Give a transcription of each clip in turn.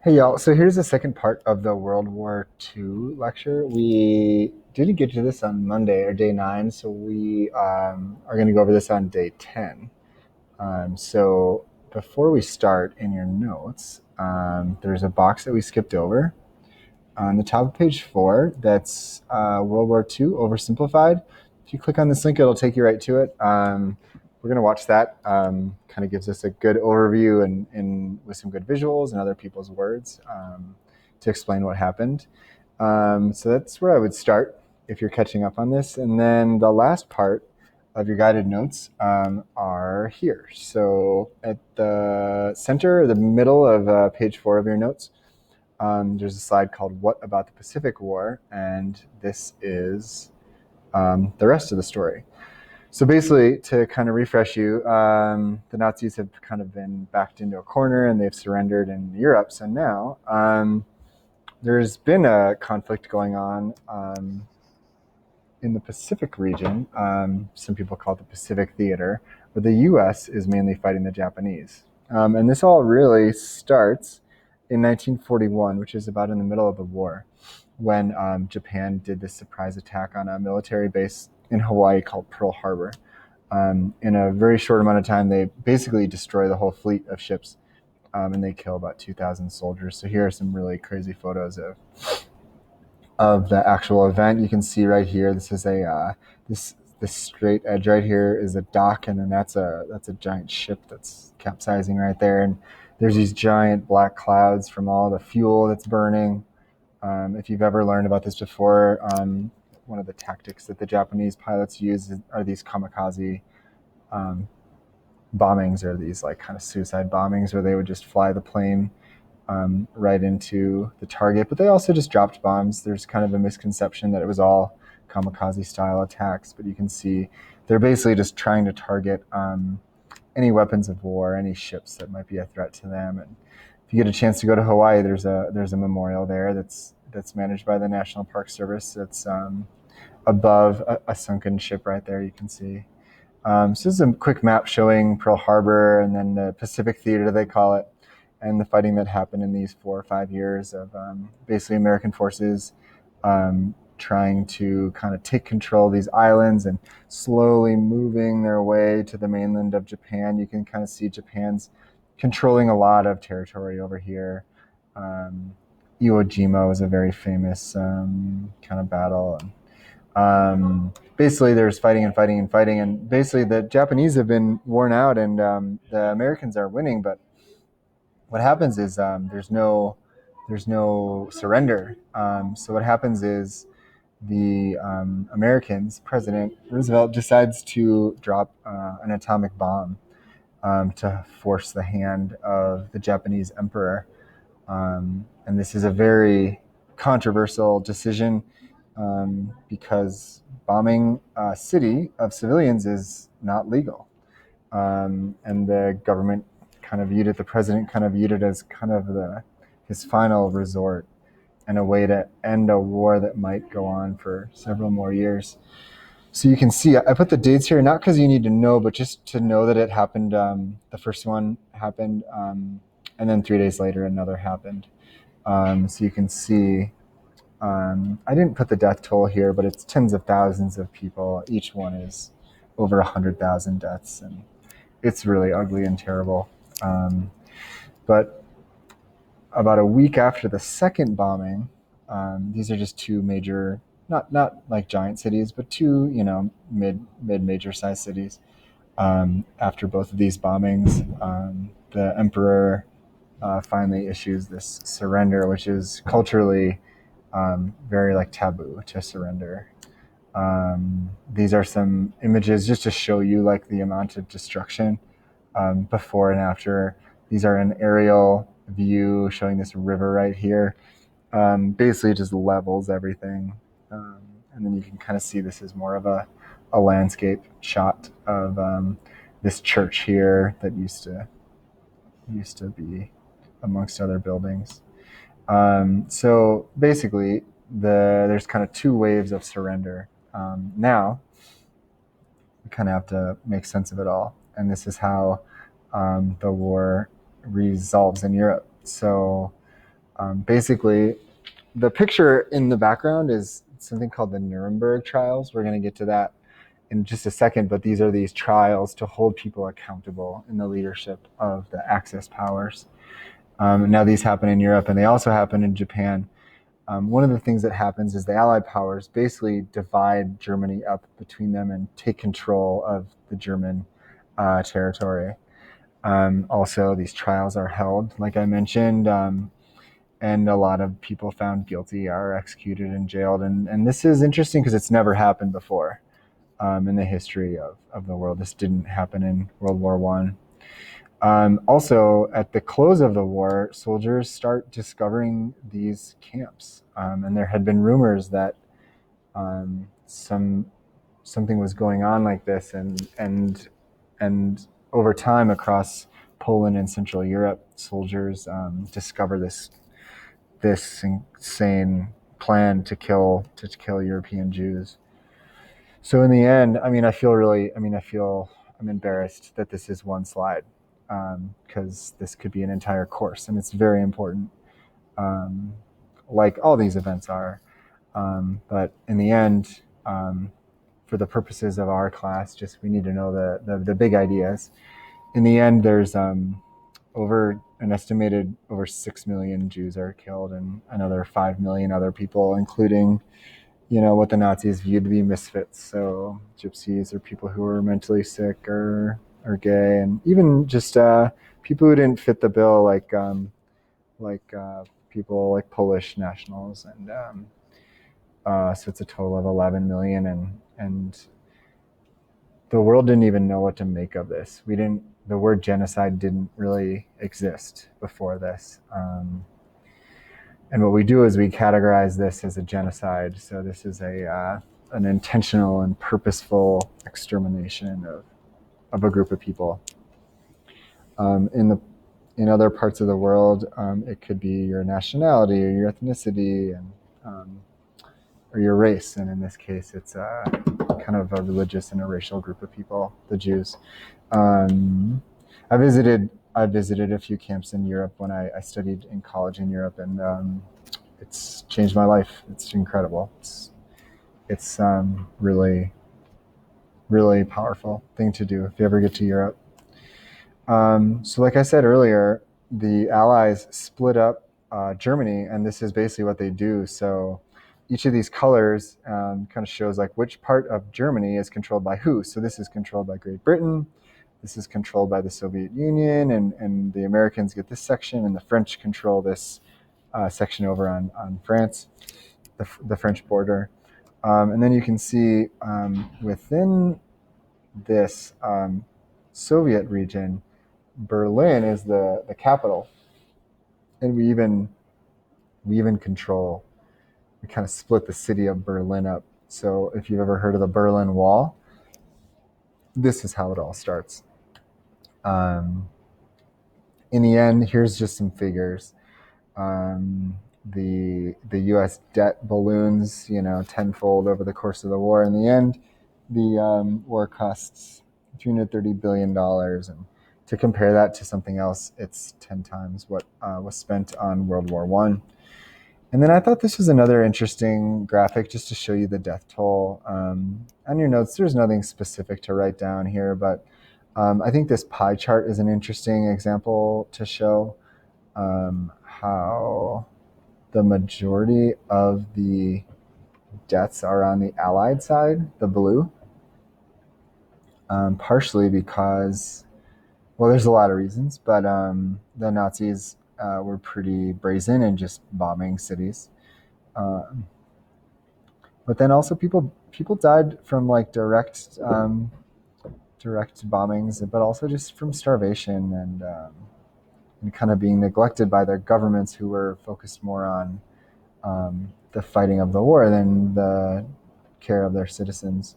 Hey y'all, so here's the second part of the World War II lecture. We didn't get to this on Monday or day 9, so we are going to go over this on day 10. So before we start in your notes, there's a box that we skipped over on the top of page 4 that's World War II oversimplified. If you click on this link, it'll take you right to it. We're going to watch that. Kind of gives us a good overview and with some good visuals and other people's words to explain what happened. So that's where I would start if you're catching up on this. And then the last part of your guided notes are here. So at the center, the middle of page 4 of your notes, there's a slide called What About the Pacific War? And this is the rest of the story. So basically, to kind of refresh you, the Nazis have kind of been backed into a corner and they've surrendered in Europe. So now there's been a conflict going on in the Pacific region. Some people call it the Pacific Theater, where the U.S. is mainly fighting the Japanese. And this all really starts in 1941, which is about in the middle of the war, when Japan did this surprise attack on a military base in Hawaii called Pearl Harbor. In a very short amount of time, they basically destroy the whole fleet of ships, and they kill about 2,000 soldiers. So here are some really crazy photos of the actual event. You can see right here. This is this straight edge right here is a dock, and then that's a giant ship that's capsizing right there. And there's these giant black clouds from all the fuel that's burning. If you've ever learned about this before, one of the tactics that the Japanese pilots use are these kamikaze um, bombings, or these like kind of suicide bombings, where they would just fly the plane right into the target. But they also just dropped bombs. There's kind of a misconception that it was all kamikaze style attacks, but you can see they're basically just trying to target any weapons of war, any ships that might be a threat to them. And if you get a chance to go to Hawaii, there's a memorial there that's managed by the National Park Service. It's above a sunken ship right there. You can see. So this is a quick map showing Pearl Harbor and then the Pacific Theater, they call it, and the fighting that happened in these 4 or 5 years of basically American forces trying to kind of take control of these islands and slowly moving their way to the mainland of Japan. You can kind of see Japan's controlling a lot of territory over here. Um, Iwo Jima was a very famous kind of battle. Basically, there's fighting and fighting and fighting, and basically the Japanese have been worn out, and the Americans are winning. But what happens is there's no surrender. So what happens is the Americans, President Roosevelt decides to drop an atomic bomb to force the hand of the Japanese emperor. And this is a very controversial decision because bombing a city of civilians is not legal. And the government kind of viewed it, the president kind of viewed it as kind of his final resort and a way to end a war that might go on for several more years. So you can see, I put the dates here, not because you need to know, but just to know that it happened. The first one happened, and then 3 days later, another happened. So you can see, I didn't put the death toll here, but it's tens of thousands of people. Each one is over 100,000 deaths, and it's really ugly and terrible. But about a week after the second bombing, these are just two major, not like giant cities, but two mid major size cities. After both of these bombings, the emperor finally issues this surrender, which is culturally very like taboo to surrender. These are some images just to show you like the amount of destruction before and after. These are an aerial view showing this river right here. Basically, just levels everything, and then you can kind of see this is more of a landscape shot of this church here that used to be amongst other buildings. So basically, there's kind of two waves of surrender. Now we kind of have to make sense of it all, and this is how the war resolves in Europe. So Basically, the picture in the background is something called the Nuremberg trials. We're going to get to that in just a second, but these are these trials to hold people accountable in the leadership of the Axis powers. Now these happen in Europe, and they also happen in Japan. One of the things that happens is the Allied powers basically divide Germany up between them and take control of the German territory. Also, these trials are held, like I mentioned, and a lot of people found guilty are executed and jailed. And this is interesting because it's never happened before in the history of the world. This didn't happen in World War One. Also, at the close of the war, soldiers start discovering these camps, and there had been rumors that something was going on like this, and over time across Poland and Central Europe, soldiers discover this insane plan to kill European Jews. So in the end, I'm embarrassed that this is one slide because this could be an entire course, and it's very important, like all these events are. But in the end, for the purposes of our class, just we need to know the big ideas. In the end, there's over an estimated over 6 million Jews are killed, and another 5 million other people, including what the Nazis viewed to be misfits, so gypsies or people who were mentally sick or gay, and even just people who didn't fit the bill, like people like Polish nationals, and so it's a total of 11 million, and the world didn't even know what to make of this. The word genocide didn't really exist before this. And what we do is we categorize this as a genocide. So this is an intentional and purposeful extermination of a group of people. In other parts of the world, it could be your nationality or your ethnicity and or your race. And in this case, it's kind of a religious and a racial group of people, the Jews. I visited a few camps in Europe when I studied in college in Europe, and it's changed my life. It's incredible. It's really, really powerful thing to do if you ever get to Europe. So like I said earlier, the Allies split up Germany, and this is basically what they do. So each of these colors kind of shows like which part of Germany is controlled by who. So this is controlled by Great Britain. This is controlled by the Soviet Union, and the Americans get this section, and the French control this section over on France, the French border. And then you can see within this Soviet region, Berlin is the capital, and we kind of split the city of Berlin up. So if you've ever heard of the Berlin Wall, this is how it all starts. In the end, here's just some figures. The U.S. debt balloons, tenfold over the course of the war. In the end, the war costs $330 billion, and to compare that to something else, it's 10 times what was spent on World War One. And then I thought this was another interesting graphic just to show you the death toll. On your notes, there's nothing specific to write down here, but I think this pie chart is an interesting example to show how the majority of the deaths are on the Allied side, the blue, partially because, well, there's a lot of reasons, but the Nazis were pretty brazen in just bombing cities. But then also people died from like direct bombings, but also just from starvation and kind of being neglected by their governments, who were focused more on the fighting of the war than the care of their citizens.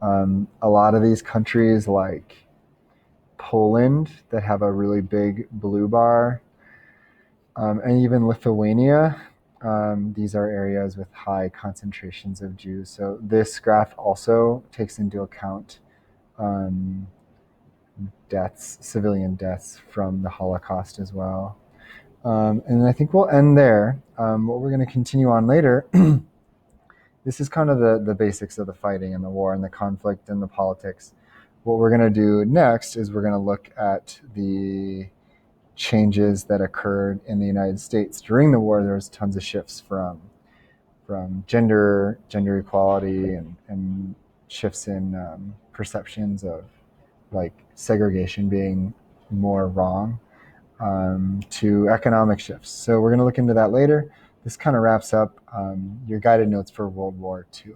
A lot of these countries, like Poland, that have a really big blue bar, and even Lithuania, these are areas with high concentrations of Jews. So this graph also takes into account civilian deaths from the Holocaust as well. And I think we'll end there. What we're going to continue on later, this is kind of the basics of the fighting and the war and the conflict and the politics. What we're going to do next is we're going to look at the changes that occurred in the United States during the war. There was tons of shifts from gender equality and shifts in perceptions of like segregation being more wrong, to economic shifts. So we're going to look into that later. This kind of wraps up your guided notes for World War II.